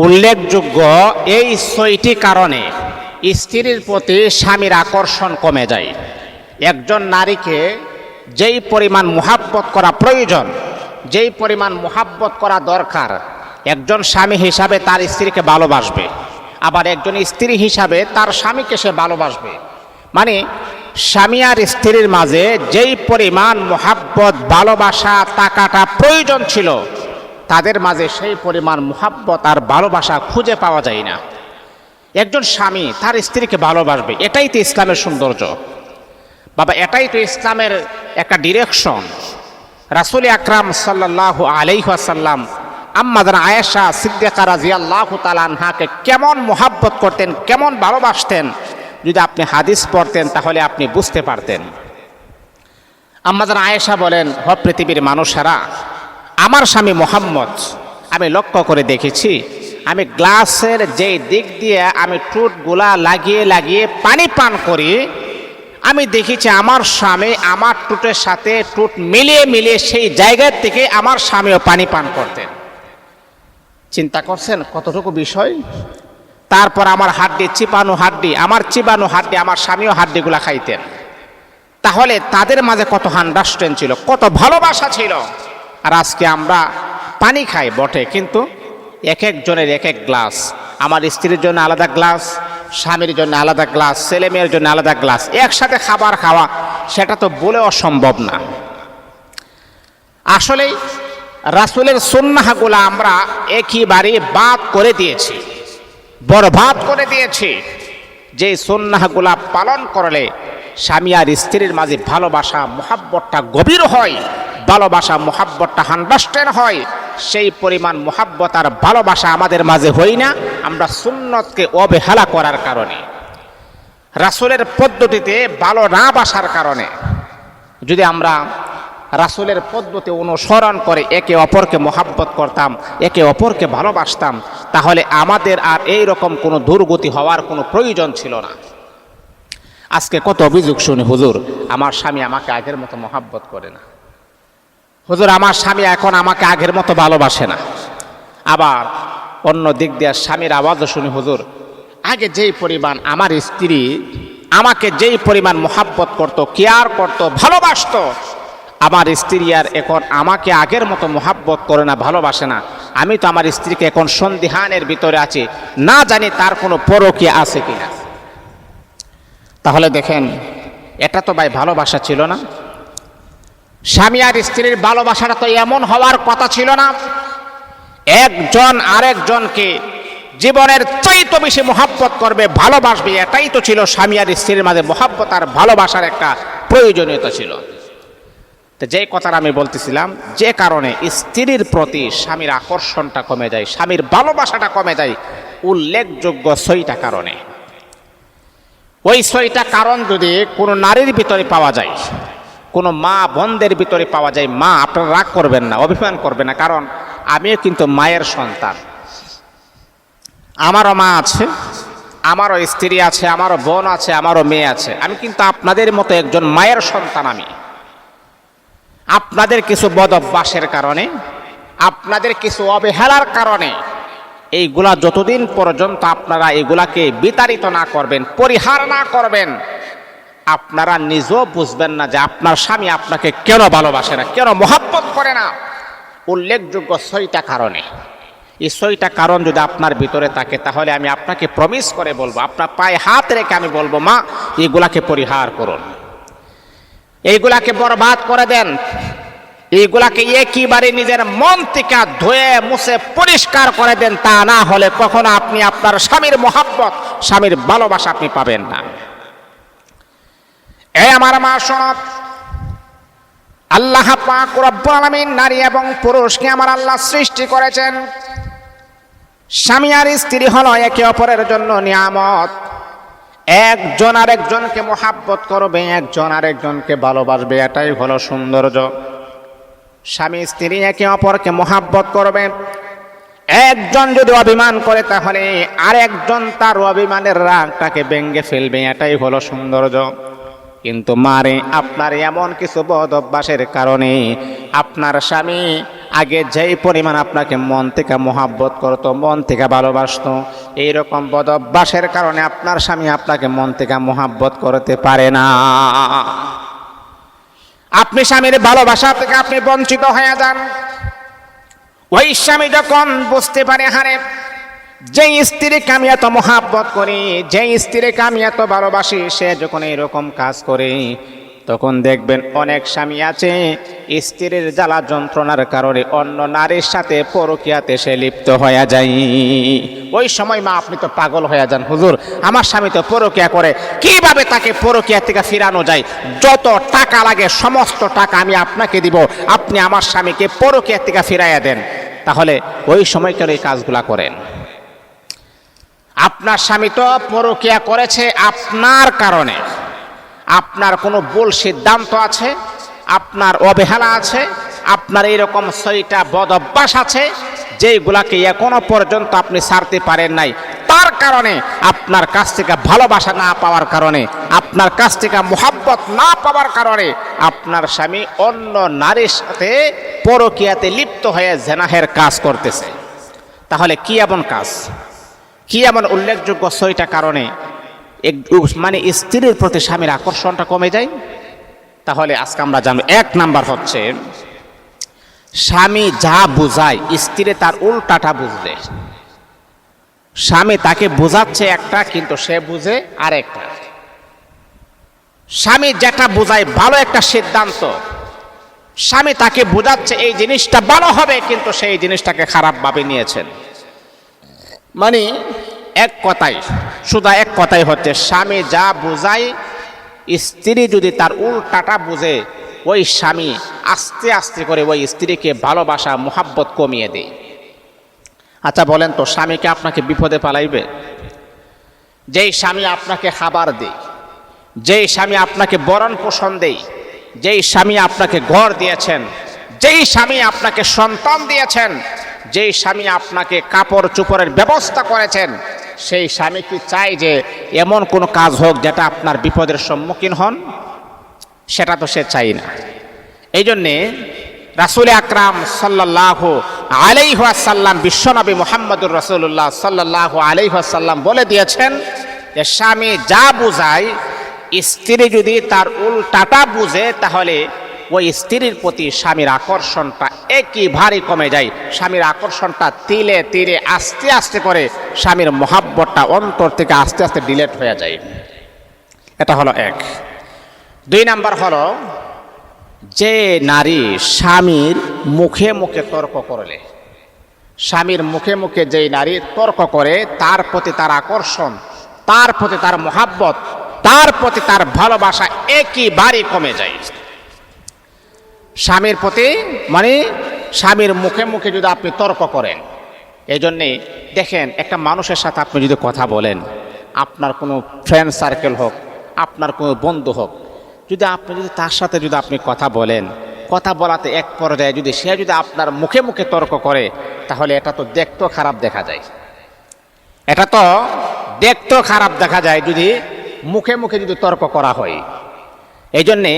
উল্লেখযোগ্য এই ৬টি কারণে স্ত্রীর প্রতি স্বামীর আকর্ষণ কমে যায়। একজন নারীকে যেই পরিমাণ মুহাব্বত করা প্রয়োজন, যেই পরিমাণ মুহাব্বত করা দরকার, একজন স্বামী হিসাবে তার স্ত্রীকে ভালোবাসবে, আবার একজন স্ত্রী হিসাবে তার স্বামীকে সে ভালোবাসবে। মানে স্বামী আর স্ত্রীর মাঝে যেই পরিমাণ মুহাব্বত ভালোবাসা থাকাটা প্রয়োজন ছিল, তাদের মাঝে সেই পরিমাণ মুহাব্বত আর ভালোবাসা খুঁজে পাওয়া যায় না। একজন স্বামী তার স্ত্রীকে ভালোবাসবে, এটাই তো ইসলামের সৌন্দর্য বাবা, এটাই তো ইসলামের একটা ডিরেকশন। রাসূল আকরাম সাল্লাল্লাহু আলাইহি ওয়াসাল্লাম আম্মাদান আয়েশা সিদ্দিকা রাদিয়াল্লাহু তাআলা আনহাকে কেমন মুহাব্বত করতেন, কেমন ভালোবাসতেন, যদি আপনি হাদিস পড়তেন তাহলে আপনি বুঝতে পারতেন। আম্মাদান আয়েশা বলেন, হ পৃথিবীর মানুষেরা, আমার স্বামী মুহাম্মদ আমি লক্ষ্য করে দেখেছি, আমি গ্লাসের যেই দিক দিয়ে আমি টুটগুলা লাগিয়ে লাগিয়ে পানি পান করি, আমি দেখেছি আমার স্বামী আমার টুটের সাথে টুট মিলিয়ে মিলিয়ে সেই জায়গার থেকে আমার স্বামীও পানি পান করতেন। চিন্তা করছেন কতটুকু বিষয়? তারপর আমার হাড্ডি চিবানো হাড্ডি, আমার চিবানো হাড্ডি আমার স্বামীও হাড্ডিগুলা খাইতেন। তাহলে তাদের মাঝে কত আন্ডারস্ট্যান্ড ছিল, কত ভালোবাসা ছিল। আর আজকে আমরা পানি খাই বটে, কিন্তু এক একজনের এক এক গ্লাস, আমার স্ত্রীর জন্য আলাদা গ্লাস, স্বামীর জন্য আলাদা গ্লাস, ছেলে মেয়ের জন্য আলাদা গ্লাস, একসাথে খাবার খাওয়া সেটা তো বলেও সম্ভব না। আসলেই রাসূলের সুন্নাহগুলো আমরা একেবারে বাদ করে দিয়েছি, বরবাদ করে দিয়েছি। যে সুন্নাহগুলা পালন করলে স্বামী আর স্ত্রীর মাঝে ভালোবাসা মুহাব্বতটা গভীর হয়, ভালোবাসা মুহাব্বতটা আন্ডারস্ট্যান্ড হয়, সেই পরিমাণ মুহাব্বত আর ভালোবাসা আমাদের মাঝে হই না। আমরা সুন্নতকে অবহেলা করার কারণে, রাসূলের পদ্ধতিতে ভালো না বাসার কারণে, যদি আমরা রাসূলের পদ্ধতি অনুসরণ করে একে অপরকে মুহাব্বত করতাম, একে অপরকে ভালোবাসতাম, তাহলে আমাদের আর এই রকম কোনো দুর্গতি হওয়ার কোনো প্রয়োজন ছিল না। আজকে কত অভিযোগ শুনি, হুজুর আমার স্বামী আমাকে আগের মতো মুহাব্বত করে না, হুজুর আমার স্বামী এখন আমাকে আগের মতো ভালোবাসে না। আবার অন্য দিক দিয়ে স্বামীর আওয়াজও শুনি, হুজুর আগে যেই পরিমাণ আমার স্ত্রী আমাকে যেই পরিমাণ মুহাব্বত করত, কেয়ার করত, ভালোবাসতো, আমার স্ত্রী আর এখন আমাকে আগের মতো মুহাব্বত করে না, ভালোবাসে না। আমি তো আমার স্ত্রীকে এখন সন্দিহানের ভিতরে আছি, না জানি তার কোনো পরকীয়া আছে কিনা। তাহলে দেখেন, এটা তো ভাই ভালোবাসা ছিল না। স্বামী আর স্ত্রীর ভালোবাসাটা তো এমন হওয়ার কথা ছিল না। একজন আরেকজনকে জীবনের চাইতে বেশি মুহাব্বত করবে, ভালোবাসবে, এটাই তো ছিল স্বামী আর স্ত্রীর মাঝে মুহাব্বত আর ভালোবাসার একটা প্রয়োজনীয়তা ছিল। তো যে কথাটা আমি বলতেছিলাম, যে কারণে স্ত্রীর প্রতি স্বামীর আকর্ষণটা কমে যায়, স্বামীর ভালোবাসাটা কমে যায়, উল্লেখযোগ্য 6টা কারণে। ওই 6টা কারণ যদি কোনো নারীর ভিতরে পাওয়া যায়, কোনো মা বোনদের ভিতরে পাওয়া যায়, মা আপনারা রাগ করবেন না, অভিমান করবেন না, কারণ আমিও কিন্তু মায়ের সন্তান। আমারও মা আছে, আমারও স্ত্রী আছে, আমারও বোন আছে, আমারও মেয়ে আছে। আমি কিন্তু আপনাদের মতো একজন মায়ের সন্তান। আমি আপনাদের কিছু বদ অভ্যাসের কারণে, আপনাদের কিছু অবহেলার কারণে, এইগুলা যতদিন পর্যন্ত আপনারা এগুলাকে বিতাড়িত না করবেন, পরিহার না করবেন, আপনারা নিজেও বুঝবেন না যে আপনার স্বামী আপনাকে কেন ভালোবাসে না, কেন মুহাব্বত করে না। উল্লেখযোগ্য 6টা কারণে। এই 6টা কারণ যদি আপনার ভিতরে থাকে, তাহলে আমি আপনাকে প্রমিস করে বলবো, আপনার পায়ে হাত রেখে আমি বলবো, মা এইগুলাকে পরিহার করুন, এইগুলাকে বরবাদ করে দেন, এইগুলাকে একেবারে নিজের মন থেকে ধুয়ে মুছে পরিষ্কার করে দেন। তা না হলে কখনো আপনি আপনার স্বামীর মুহাব্বত, স্বামীর ভালোবাসা আপনি পাবেন না। এই আমার মা শোনো, আল্লাহ পাক রব্বুল আলামিন নারী এবং পুরুষকে আমার আল্লাহ সৃষ্টি করেছেন। স্বামী আর স্ত্রী হলো একে অপরের জন্য নিয়ামত। একজন আরেকজনকে মুহাব্বত করবে, একজন আরেকজনকে ভালোবাসবে, এটাই হলো সৌন্দর্য। স্বামী স্ত্রী একে অপরকে মুহাব্বত করবে। একজন যদি অভিমান করে, তাহলে আরেকজন তার অভিমানের রাগটাকে ভেঙে ফেলবে, এটাই হলো সৌন্দর্য। কিন্তু মারে আপনার এমন কিছু বদ অভ্যাসের কারণে আপনার স্বামী আগে যেই পরিমাণ আপনাকে মন থেকে মোহাব্বত করতো, মন থেকে ভালোবাসতো, এইরকম বদ অভ্যাসের কারণে আপনার স্বামী আপনাকে মন থেকে মোহাব্বত করতে পারে না। আপনি স্বামীর ভালোবাসা থেকে আপনি বঞ্চিত হয়ে যান। ওই স্বামী যখন বুঝতে পারে, হারে যে স্ত্রীকে আমি এত মোহাব্বত করি, যে স্ত্রীকে আমি এত ভালোবাসি, সে যখন এরকম কাজ করে, তখন দেখবেন অনেক স্বামী আছে স্ত্রীর জ্বালা যন্ত্রণার কারণে অন্য নারীর সাথে পরকীয়াতে সে লিপ্ত হয়ে যায়। ওই সময় মা আপনি তো পাগল হয়ে যান, হুজুর আমার স্বামী তো পরকীয়া করে, কিভাবে তাকে পরকীয়া থেকে ফিরানো যায়? যত টাকা লাগে সমস্ত টাকা আমি আপনাকে দিব, আপনি আমার স্বামীকে পরকীয়া থেকে ফিরাইয়া দেন। তাহলে ওই সময় কেন এই কাজগুলা করেন? আপনার স্বামী তো পরকীয়া করেছে আপনার কারণে, আপনার কোনো ভুল সিদ্ধান্ত আছে, আপনার অবহেলা আছে, আপনার এইরকম 6টা বদ অভ্যাস আছে যেগুলাকে এখনো পর্যন্ত আপনি ছাড়তে পারেন নাই। তার কারণে, আপনার কাছ থেকে ভালোবাসা না পাওয়ার কারণে, আপনার কাছ থেকে মোহাব্বত না পাওয়ার কারণে আপনার স্বামী অন্য নারীর সাথে পরকীয়াতে লিপ্ত হয়ে জেনাহের কাজ করতেছে। তাহলে কি এমন কাজ, কি এমন উল্লেখযোগ্য 6টা কারণে মানে স্ত্রীর প্রতি স্বামীর আকর্ষণটা কমে যায়? তাহলে আজকে আমরা জানব। 1 নাম্বার হচ্ছে, স্বামী যা বুঝায় স্ত্রী তার উল্টাটা বুঝলে। স্বামী তাকে বোঝাচ্ছে একটা, কিন্তু সে বুঝে আরেকটা। স্বামী যেটা বোঝায় ভালো একটা সিদ্ধান্ত, স্বামী তাকে বোঝাচ্ছে এই জিনিসটা ভালো হবে, কিন্তু সেই জিনিসটাকে খারাপভাবে নিয়েছেন। মানে এক কথায়, শুধু এক কথাই হচ্ছে, স্বামী যা বোঝায় স্ত্রী যদি তার উল্টাটা বুঝে, ওই স্বামী আস্তে আস্তে করে ওই স্ত্রীকে ভালোবাসা মোহাব্বত কমিয়ে দেয়। আচ্ছা বলেন তো, স্বামীকে আপনাকে বিপদে পালাইবে? যেই স্বামী আপনাকে খাবার দেয়, যেই স্বামী আপনাকে বরণ পোষণ দেয়, যেই স্বামী আপনাকে ঘর দিয়েছেন, যেই স্বামী আপনাকে সন্তান দিয়েছেন, যেই স্বামী আপনাকে কাপড় চোপড়ের ব্যবস্থা করেছেন, সেই স্বামী কি চায় যে এমন কোনো কাজ হোক যেটা আপনার বিপদের সম্মুখীন হন? সেটা তো সে চাই না। এই জন্যে রাসূল আকরাম সাল্লাল্লাহু আলাইহি ওয়াসাল্লাম, বিশ্বনবী মুহাম্মদুর রাসূলুল্লাহ সাল্লাল্লাহু আলাইহি ওয়াসাল্লাম বলে দিয়েছেন যে স্বামী যা বুঝায় স্ত্রী যদি তার উল্টাটা বুঝে, তাহলে ওই স্ত্রীর প্রতি স্বামীর আকর্ষণটা একেবারে কমে যায়। স্বামীর আকর্ষণটা তিলে তিলে আস্তে আস্তে করে স্বামীর মহাব্বতটা অন্তর থেকে আস্তে আস্তে ডিলেট হয়ে যায়। এটা হলো 1। 2 নাম্বার হলো, যে নারী স্বামীর মুখে মুখে তর্ক করলে, স্বামীর মুখে মুখে যেই নারী তর্ক করে, তার প্রতি তার আকর্ষণ, তার প্রতি তার মহাব্বত, তার প্রতি তার ভালোবাসা একেবারে কমে যায়। স্বামীর প্রতি মানে স্বামীর মুখে মুখে যদি আপনি তর্ক করেন, এই জন্যে দেখেন একটা মানুষের সাথে আপনি যদি কথা বলেন, আপনার কোনো ফ্রেন্ড সার্কেল হোক, আপনার কোনো বন্ধু হোক, যদি তার সাথে যদি আপনি কথা বলেন, কথা বলাতে এক পর্যায়ে যদি সে যদি আপনার মুখে মুখে তর্ক করে, তাহলে এটা তো দেখতেও খারাপ দেখা যায়। এটা তো দেখতেও খারাপ দেখা যায় যদি মুখে মুখে যদি তর্ক করা হয়। এই জন্যে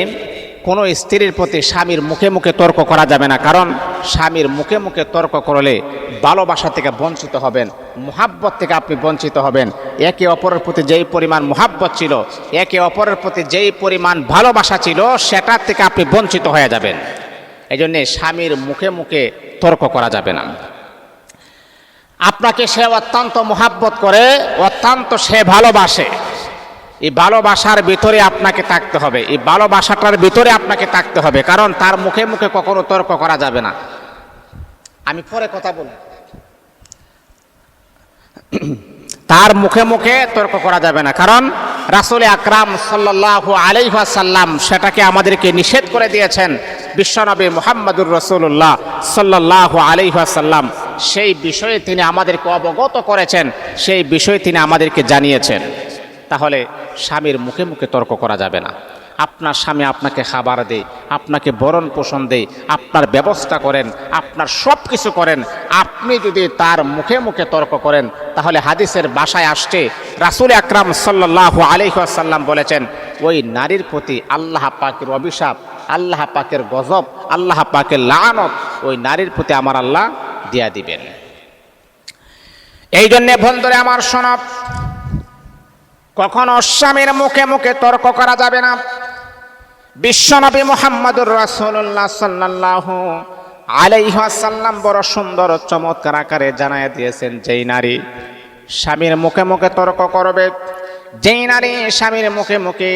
কোনো স্ত্রীর প্রতি স্বামীর মুখে মুখে তর্ক করা যাবে না, কারণ স্বামীর মুখে মুখে তর্ক করলে ভালোবাসা থেকে বঞ্চিত হবেন, মুহাব্বত থেকে আপনি বঞ্চিত হবেন। একে অপরের প্রতি যেই পরিমাণ মুহাব্বত ছিল, একে অপরের প্রতি যেই পরিমাণ ভালোবাসা ছিল, সেটার থেকে আপনি বঞ্চিত হয়ে যাবেন। এই জন্যে স্বামীর মুখে মুখে তর্ক করা যাবে না। আপনাকে সে অত্যন্ত মুহাব্বত করে, অত্যন্ত সে ভালোবাসে, এই ভালোবাসার ভিতরে আপনাকে থাকতে হবে, এই ভালোবাসাটার ভিতরে আপনাকে থাকতে হবে, কারণ তার মুখে মুখে কখনো তর্ক করা যাবে না। আমি পরে কথা বলি, তার মুখে মুখে তর্ক করা যাবে না, কারণ রাসূল আকরাম সাল্লাল্লাহু আলাইহি ওয়াসাল্লাম সেটাকে আমাদেরকে নিষেধ করে দিয়েছেন। বিশ্বনবী মুহাম্মদুর রাসূলুল্লাহ সাল্লাল্লাহু আলাইহি ওয়াসাল্লাম সেই বিষয়ে তিনি আমাদেরকে অবগত করেছেন, সেই বিষয়ে তিনি আমাদেরকে জানিয়েছেন। তাহলে স্বামীর মুখে মুখে তর্ক করা যাবে না। আপনার স্বামী আপনাকে খাবার দেয়, আপনাকে বরণ পোষণ দেয়, আপনার ব্যবস্থা করেন, আপনার সব কিছু করেন, আপনি যদি তার মুখে মুখে তর্ক করেন, তাহলে হাদিসের ভাষায় আসছে, রাসূল আকরাম সাল্লাল্লাহু আলাইহি ওয়াসাল্লাম বলেছেন, ওই নারীর প্রতি আল্লাহ পাকের অভিশাপ আল্লাহ পাকের গজব, আল্লাহ পাকের লানত ওই নারীর প্রতি আমার আল্লাহ দিয়া দিবেন। এই জন্যে বন্ধুরে আমার শোনব, কখনো স্বামীর মুখে মুখে তর্ক করা যাবে না। বিশ্বনবী মুহাম্মদুর রাসূলুল্লাহ সাল্লাল্লাহু আলাইহি ওয়াসাল্লাম বড় সুন্দর চমৎকার আকারে জানায় দিয়েছেন, যেই নারী স্বামীর মুখে মুখে তর্ক করবে, যেই নারী স্বামীর মুখে মুখে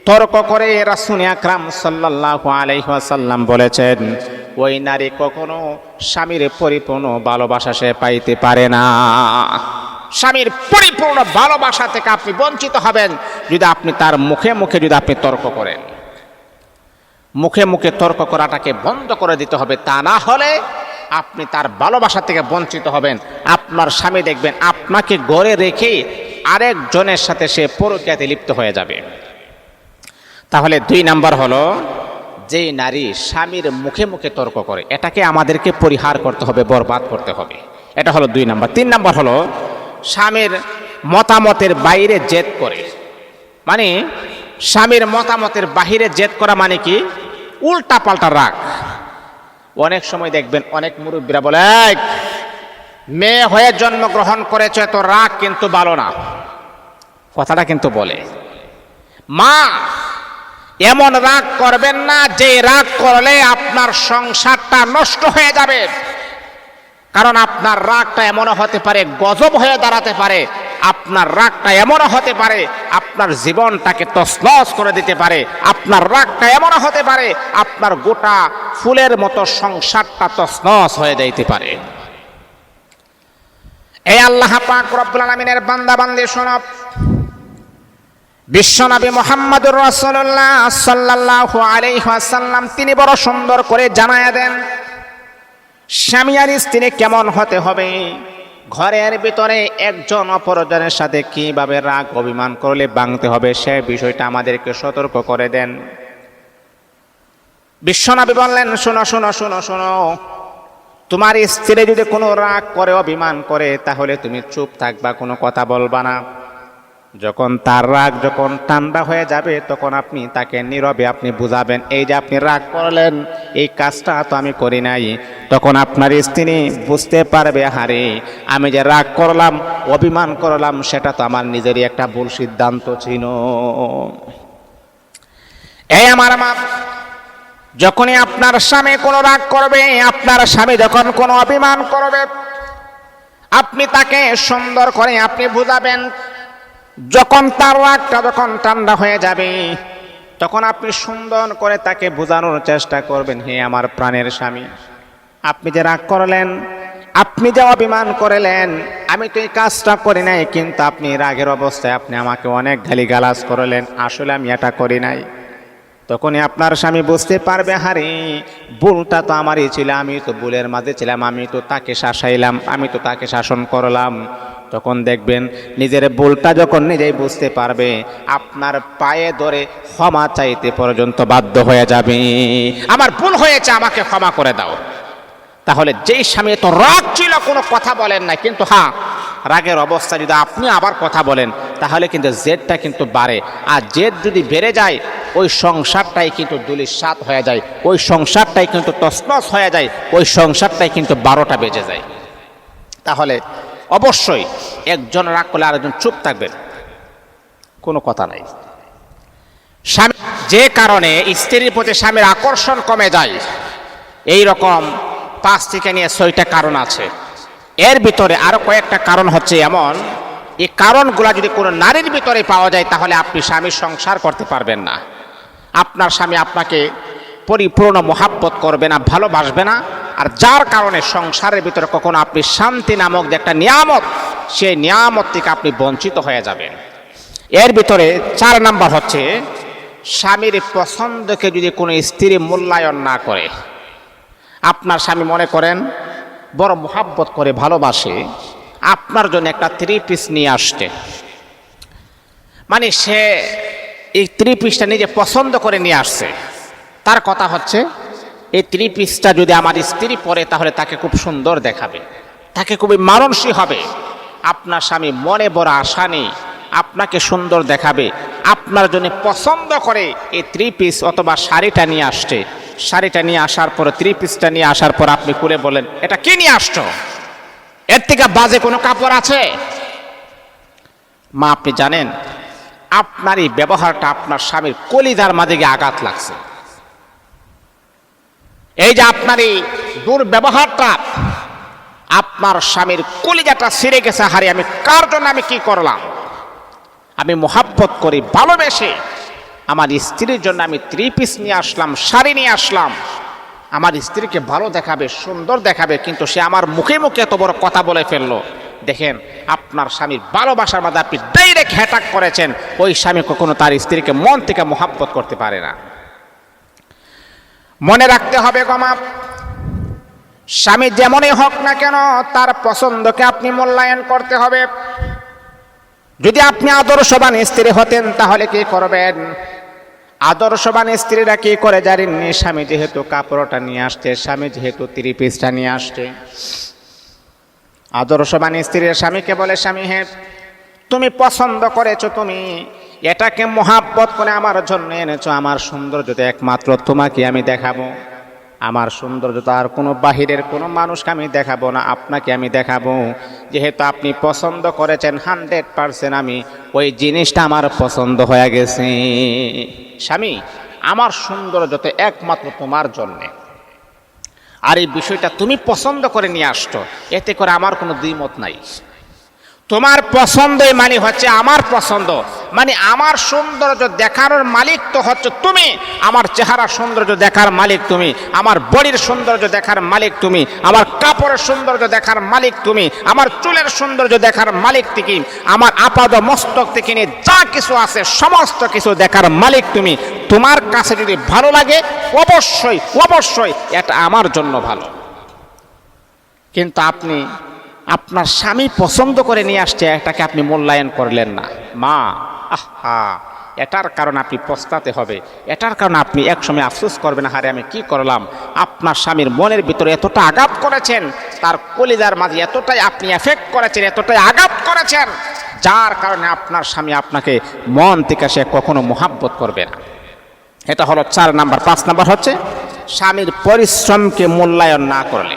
তর্ক করে, রাসূল আকরাম সাল্লাল্লাহু আলাইহি ওয়াসাল্লাম বলেছেন ওই নারী কখনো স্বামীর পরিপূর্ণ ভালোবাসা সে পাইতে পারে না। স্বামীর পরিপূর্ণ ভালোবাসা থেকে আপনি বঞ্চিত হবেন যদি আপনি তার মুখে মুখে যদি আপনি তর্ক করেন। মুখে মুখে তর্ক করাটাকে বন্ধ করে দিতে হবে, তা না হলে আপনি তার ভালোবাসা থেকে বঞ্চিত হবেন। আপনার স্বামী দেখবেন আপনাকে গড়ে রেখে আরেকজনের সাথে সে পরকীয়াতে লিপ্ত হয়ে যাবে। তাহলে 2 নাম্বার হলো, যেই নারী স্বামীর মুখে মুখে তর্ক করে, এটাকে আমাদেরকে পরিহার করতে হবে, বরবাদ করতে হবে। এটা হলো 2 নাম্বার। 3 নাম্বার হলো, স্বামীর মতামতের বাইরে জেদ করে। মানে স্বামীর মতামতের বাহিরে জেদ করা মানে কি? উল্টা পাল্টা রাগ। অনেক সময় দেখবেন অনেক মুরব্বীরা বলে, মেয়ে হয়ে জন্মগ্রহণ করেছে তো রাগ কিন্তু ভালো না, কথাটা কিন্তু বলে। মা, এমন রাগ করবেন না যে রাগ করলে আপনার সংসারটা নষ্ট হয়ে যাবে। কারণ আপনার রাগটা এমনও হতে পারে গজব হয়ে দাঁড়াতে পারে, আপনার রাগটা এমনও হতে পারে আপনার জীবনটাকে তছনছ করে দিতে পারে, আপনার রাগটা এমনও হতে পারে আপনার গোটা ফুলের মতো সংসারটা তছনছ হয়ে যাইতে পারে। এই আল্লাহ পাক রব্বুল আলামিনের বান্দা বান্দি শোনো, বিশ্বনবী মুহাম্মদুর রাসূলুল্লাহ সাল্লাল্লাহু আলাইহি ওয়াসাল্লাম তিনি বড় সুন্দর করে জানায়া দেন স্বামী আর স্ত্রী কেমন হতে হবে, ঘরের ভিতরে একজন অপরজনের সাথে কিভাবে রাগ অভিমান করলে ভাঙতে হবে, সে বিষয়টা আমাদেরকে সতর্ক করে দেন। বিশ্বনবী বললেন, শোনো শোনো শোনো শোনো, তোমার স্ত্রী যদি কোনো রাগ করে অভিমান করে তাহলে তুমি চুপ থাকবা, কোনো কথা বলবা না। যখন তার রাগ যখন ঠান্ডা হয়ে যাবে তখন আপনি তাকে নীরবে আপনি বুঝাবেন, এই যে আপনি রাগ করলেন এই কাজটা তো আমি করি নাই। তখন আপনার স্ত্রী বুঝতে পারবে, হারে আমি যে রাগ করলাম অভিমান করলাম সেটা তো আমার নিজেরই একটা ভুল সিদ্ধান্ত ছিল। এই আমার মা, যখনই আপনার স্বামী কোনো রাগ করবে, আপনার স্বামী যখন কোনো অভিমান করবে, আপনি তাকে সুন্দর করে আপনি বুঝাবেন। যখন তার রাগটা যখন ঠান্ডা হয়ে যাবে তখন আপনি সুন্দর করে তাকে বোঝানোর চেষ্টা করবেন, হে আমার প্রাণের স্বামী, আপনি যে রাগ করলেন, আপনি যে অভিমান করলেন, আমি তো এই কাজটা করি নাই, কিন্তু আপনি রাগের অবস্থায় আপনি আমাকে অনেক গালিগালাজ করলেন, আসলে আমি এটা করি নাই। তখনই আপনার স্বামী বুঝতে পারবে, হারে ভুলটা তো আমারই ছিল, আমি তো ভুলের মাঝে ছিলাম, আমি তো তাকে শাসাইলাম, আমি তো তাকে শাসন করলাম। তখন দেখবেন নিজের ভুলটা যখন নিজেই বুঝতে পারবে আপনার পায়ে ধরে ক্ষমা চাইতে পর্যন্ত বাধ্য হয়ে যাবে, আমার ভুল হয়েছে আমাকে ক্ষমা করে দাও। তাহলে যেই স্বামী তো রাগ ছিল কোনো কথা বলেন না, কিন্তু হ্যাঁ রাগের অবস্থা যদি আপনি আবার কথা বলেন তাহলে কিন্তু জেদটা কিন্তু বাড়ে, আর জেদ যদি বেড়ে যায় ওই সংসারটাই কিন্তু ধূলিসাৎ হয়ে যায়, ওই সংসারটাই কিন্তু তছনছ হয়ে যায়, ওই সংসারটাই কিন্তু 12টা বেজে যায়। তাহলে অবশ্যই একজন রাগ করলে আরেকজন চুপ থাকবেন, কোনো কথা নাই। স্বামী যে কারণে স্ত্রীর প্রতি স্বামীর আকর্ষণ কমে যায়, এই রকম 5 থেকে নিয়ে 6টা কারণ আছে। এর ভিতরে আরো কয়েকটা কারণ হচ্ছে এমন, এই কারণগুলো যদি কোনো নারীর ভিতরে পাওয়া যায় তাহলে আপনি স্বামীর সংসার করতে পারবেন না। আপনার স্বামী আপনাকে পরিপূর্ণ মহাব্বত করবে না, ভালোবাসবে না, আর যার কারণে সংসারের ভিতরে কখনো আপনি শান্তি নামক যে একটা নিয়ামত, সেই নিয়ামত থেকে আপনি বঞ্চিত হয়ে যাবেন। এর ভিতরে 4 নাম্বার হচ্ছে, স্বামীর পছন্দকে যদি কোনো স্ত্রী মূল্যায়ন না করে, আপনার স্বামী মনে করেন বড় মহাব্বত করে ভালোবাসে, আপনার জন্য একটা 3 পিস নিয়ে আসছে, মানে সে এই 3 পিসটা নিজে পছন্দ করে নিয়ে আসছে, তার কথা হচ্ছে এই 3 পিসটা যদি আমার স্ত্রী পরে তাহলে তাকে খুব সুন্দর দেখাবে, তাকে খুবই মানানসই হবে। আপনার স্বামী মনে বড় আশা নেই, আপনাকে সুন্দর দেখাবে, আপনার জন্য পছন্দ করে এই 3 পিস অথবা শাড়িটা নিয়ে আসছে। শাড়িটা নিয়ে আসার পর 3 পিসটা নিয়ে আসার পর আপনি খুলে বলেন, এটা কি নিয়ে আসছো? এর থেকে বাজে কোনো কাপড় আছে? মা, আপনি জানেন আপনার এই ব্যবহারটা আপনার স্বামীর কলিজার মাঝে গিয়ে আঘাত লাগছে। এই যে আপনার এই দুর্ব্যবহারটা আপনার স্বামীর কলিজাটা ছিঁড়ে গেছে। হারে, আমি কার জন্য আমি কি করলাম? আমি মোহাব্বত করি, ভালোবেসে আমার স্ত্রীর জন্য আমি 3 পিস নিয়ে আসলাম, শাড়ি নিয়ে আসলাম, আমার স্ত্রীকে ভালো দেখাবে, সুন্দর দেখাবে, কিন্তু সে আমার মুখে মুখে এত বড় কথা বলে ফেললো। দেখেন, আপনার স্বামীর ভালোবাসার মধ্যে আপনি ডাইরেক্ট হ্যাটাক করেছেন। ওই স্বামী কখনো তার স্ত্রীকে মন থেকে মোহাব্বত করতে পারে না। মনে রাখতে হবে গমা, স্বামী যেমনই হোক না কেন তার পছন্দকে আপনি মূল্যায়ন করতে হবে। যদি আপনি আদর্শবান স্ত্রী হতেন তাহলে কি করবেন? আদর্শবান স্ত্রীরা কি করে জানেননি? স্বামী যেহেতু কাপড়টা নিয়ে আসছে, স্বামী যেহেতু 3 পিসটা নিয়ে আসছে, আদর্শবান স্ত্রীর স্বামীকে বলে, স্বামী হ্যাঁ তুমি পছন্দ করেছো, তুমি এটাকে মোহাব্বত করে আমার জন্য এনেছো, আমার সৌন্দর্য একমাত্র তোমাকে আমি দেখাবো, আমার সৌন্দর্য তো আর কোনো বাহিরের কোনো মানুষকে আমি দেখাবো না, আপনাকে আমি দেখাবো। যেহেতু আপনি পছন্দ করেছেন 100%, আমি ওই জিনিসটা আমার পছন্দ হয়ে গেছে। স্বামী, আমার সৌন্দর্য তো একমাত্র তোমার জন্যে, আর এই বিষয়টা তুমি পছন্দ করে নিয়ে আসছো, এতে করে আমার কোনো দ্বিমত নাই। তোমার পছন্দই মানে হচ্ছে আমার পছন্দ, মানে আমার সৌন্দর্য দেখানোর মালিক তো হচ্ছে তুমি, আমার চেহারা সৌন্দর্য দেখার মালিক তুমি, আমার বডির সৌন্দর্য দেখার মালিক তুমি, আমার কাপড়ের সৌন্দর্য দেখার মালিক তুমি, আমার চুলের সৌন্দর্য দেখার মালিক তুমি, আমার আপাদ মস্তক থেকে নিয়ে যা কিছু আছে সমস্ত কিছু দেখার মালিক তুমি। তোমার কাছে যদি ভালো লাগে অবশ্যই অবশ্যই এটা আমার জন্য ভালো। কিন্তু আপনি আপনার স্বামী পছন্দ করে নিয়ে আসছে, এটাকে আপনি মূল্যায়ন করলেন না। মা, আহা, এটার কারণে আপনি পস্তাতে হবে, এটার কারণে আপনি একসময় আফসোস করবেন, হারে আমি কি করলাম। আপনার স্বামীর মনের ভিতরে এতটা আঘাত করেছেন, তার কলিজার মাঝে এতটাই আপনি এফেক্ট করেছেন, এতটাই আঘাত করেছেন, যার কারণে আপনার স্বামী আপনাকে মন থেকে সে কখনো মোহাব্বত করবে না। এটা হলো 4 নাম্বার। 5 নাম্বার হচ্ছে স্বামীর পরিশ্রমকে মূল্যায়ন না করলে।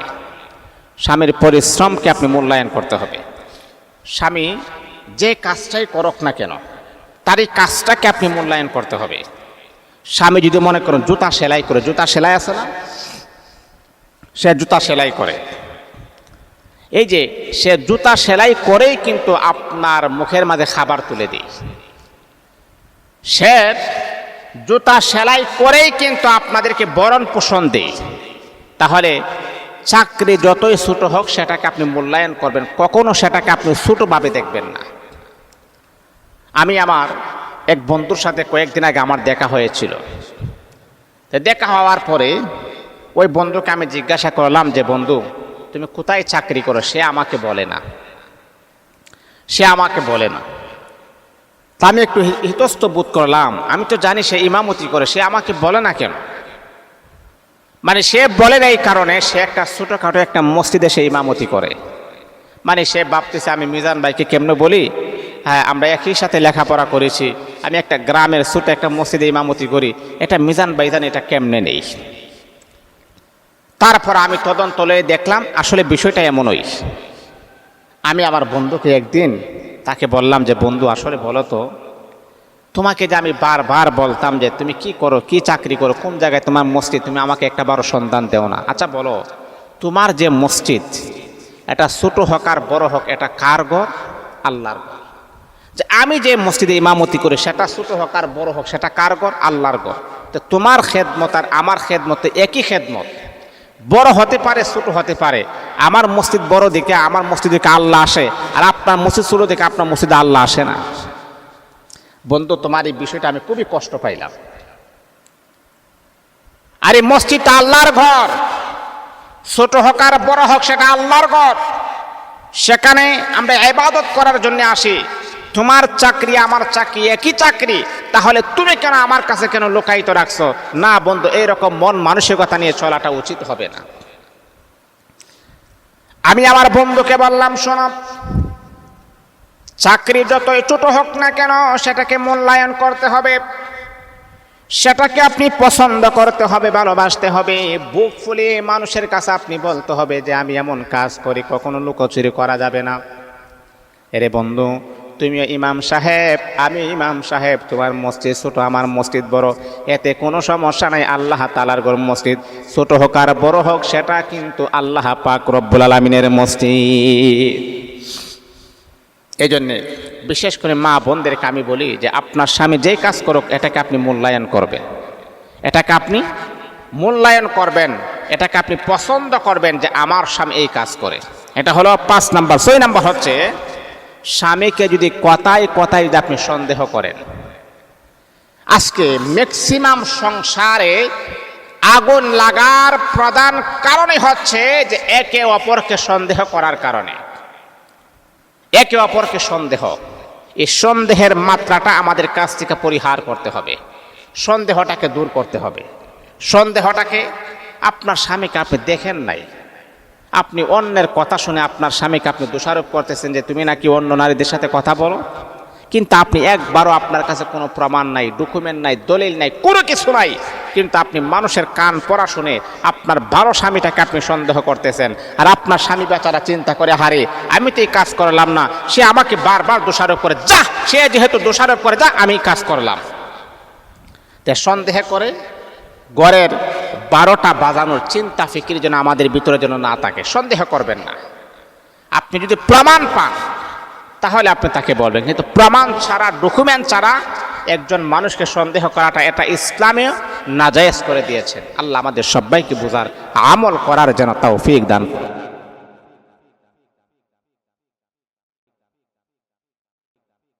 স্বামীর পরিশ্রমকে আপনি মূল্যায়ন করতে হবে। স্বামী যে কাজটাই করুক না কেন তার এই কাজটাকে আপনি মূল্যায়ন করতে হবে। স্বামী যদি মনে করেন জুতা সেলাই করে, জুতা সেলাই আছে না, সে জুতা সেলাই করে, এই যে সে জুতা সেলাই করেই কিন্তু আপনার মুখের মাঝে খাবার তুলে দেয়, সে জুতা সেলাই করেই কিন্তু আপনাদেরকে বরণ পোষণ দেয়। তাহলে চাকরি যতই ছোট হোক সেটাকে আপনি মূল্যায়ন করবেন, কখনো সেটাকে আপনি ছোটভাবে দেখবেন না। আমি আমার এক বন্ধুর সাথে কয়েকদিন আগে আমার দেখা হয়েছিল। দেখা হওয়ার পরে ওই বন্ধুকে আমি জিজ্ঞাসা করলাম যে, বন্ধু তুমি কোথায় চাকরি করো? সে আমাকে বলে না। তা আমি একটু ইতস্ত বোধ করলাম, আমি তো জানি সে ইমামতি করে, সে আমাকে বলে না কেন? মানে সে বলে না এই কারণে সে একটা ছোটোখাটো একটা মসজিদে সে ইমামতি করে। মানে সে ভাবতেছে আমি মিজান ভাইকে কেমনে বলি, হ্যাঁ আমরা একই সাথে লেখাপড়া করেছি, আমি একটা গ্রামের ছোট একটা মসজিদে ইমামতি করি, এটা মিজান ভাই জান এটা কেমনে নেই। তারপর আমি তদন্ত লয়ে দেখলাম আসলে বিষয়টা এমনই। আমি আমার বন্ধুকে একদিন তাকে বললাম যে, বন্ধু আসলে বলো তো, তোমাকে যে আমি বারবার বলতাম যে তুমি কি করো, কি চাকরি করো, কোন জায়গায় তোমার মসজিদ, তুমি আমাকে একটা বারো সন্ধান দেও না। আচ্ছা বলো, তোমার যে মসজিদ এটা ছোট হোক আর বড় হোক, এটা কার ঘর? আল্লাহর ঘর। যে আমি যে মসজিদে ইমামতি করি সেটা ছোট হোক আর বড় হোক, সেটা কার ঘর? আল্লাহর ঘর। তো তোমার খেদমত আর আমার খেদমত একই খেদমত, বড় হতে পারে ছোট হতে পারে। আমার মসজিদ বড় দিকে আমার মসজিদ দিকে আল্লাহ আসে, আর আপনার মসজিদ ছোট দিকে আপনার মসজিদে আল্লাহ আসে না। বন্ধু, তোমার এই বিষয়টা আমি খুবই কষ্ট পাইলাম। আর এই মসজিদটা আল্লাহর ঘর, ছোট হোক আর বড় হোক সেটা আল্লাহর ঘর, সেখানে আমরা ইবাদত করার জন্য আসি। তোমার চাকরি আমার চাকরি একই চাকরি, তাহলে তুমি কেন আমার কাছে কেন লুকায়িত রাখছো? না বন্ধু, এইরকম মন মানসিকতা নিয়ে চলাটা উচিত হবে না। আমি আমার বন্ধুকে বললাম, শোনো, চাকরি যতই ছোট হোক না কেন সেটাকে মূল্যায়ন করতে হবে, সেটাকে আপনি পছন্দ করতে হবে, ভালোবাসতে হবে। বুক ফুলিয়ে মানুষের কাছে আপনি বলতে হবে যে আমি এমন কাজ করি, কখনো লুকোচুরি করা যাবে না। এরে বন্ধু, তুমিও ইমাম সাহেব, আমি ইমাম সাহেব, তোমার মসজিদ ছোট, আমার মসজিদ বড়, এতে কোনো সমস্যা নাই। আল্লাহ তাআলার ঘর মসজিদ, ছোট হোক আর বড় হোক সেটা কিন্তু আল্লাহ পাক রব্বুল আলামিনের মসজিদ। এই জন্যে বিশেষ করে মা বোনদেরকে আমি বলি যে আপনার স্বামী যেই কাজ করুক এটাকে আপনি মূল্যায়ন করবেন, এটাকে আপনি মূল্যায়ন করবেন, এটাকে আপনি পছন্দ করবেন যে আমার স্বামী এই কাজ করে। এটা হলো 5 নাম্বার। 6 নাম্বার হচ্ছে স্বামীকে যদি কথায় কথায় যদি আপনি সন্দেহ করেন। আজকে ম্যাক্সিমাম সংসারে আগুন লাগার প্রধান কারণই হচ্ছে যে একে অপরকে সন্দেহ করার কারণে। একে অপরকে সন্দেহ, এই সন্দেহের মাত্রাটা আমাদের কাছ থেকে পরিহার করতে হবে, সন্দেহটাকে দূর করতে হবে। সন্দেহটাকে, আপনার স্বামীকে আপনি দেখেন নাই, আপনি অন্যের কথা শুনে আপনার স্বামীকে আপনি দোষারোপ করতেছেন যে তুমি নাকি অন্য নারীদের সাথে কথা বলো, কিন্তু আপনি একবারও আপনার কাছে কোনো প্রমাণ নাই, ডকুমেন্ট নাই, দলিল নাই, কোনো কিছু নাই, কিন্তু আপনি মানুষের কান পড়া শুনে আপনার ভালো স্বামীটাকে আপনি সন্দেহ করতেছেন। আর আপনার স্বামী বেচারা চিন্তা করে, হারে আমি তো এই কাজ করলাম না, সে আমাকে বারবার দোষারোপ করে, যা সে যেহেতু দোষারোপ করে যা আমি কাজ করলাম। তে সন্দেহ করে ঘরের 12টা বাজানোর চিন্তা ফিকির যেন আমাদের ভিতরে যেন না থাকে। সন্দেহ করবেন না। আপনি যদি প্রমাণ পান তাহলে আপনি তাকে বলবেন, কিন্তু প্রমাণ ছাড়া, ডকুমেন্ট ছাড়া একজন মানুষকে সন্দেহ করাটা এটা ইসলামে নাজায়েজ করে দিয়েছেন। আল্লাহ আমাদের সবাইকে বুঝার, আমল করার যেন তৌফিক দান।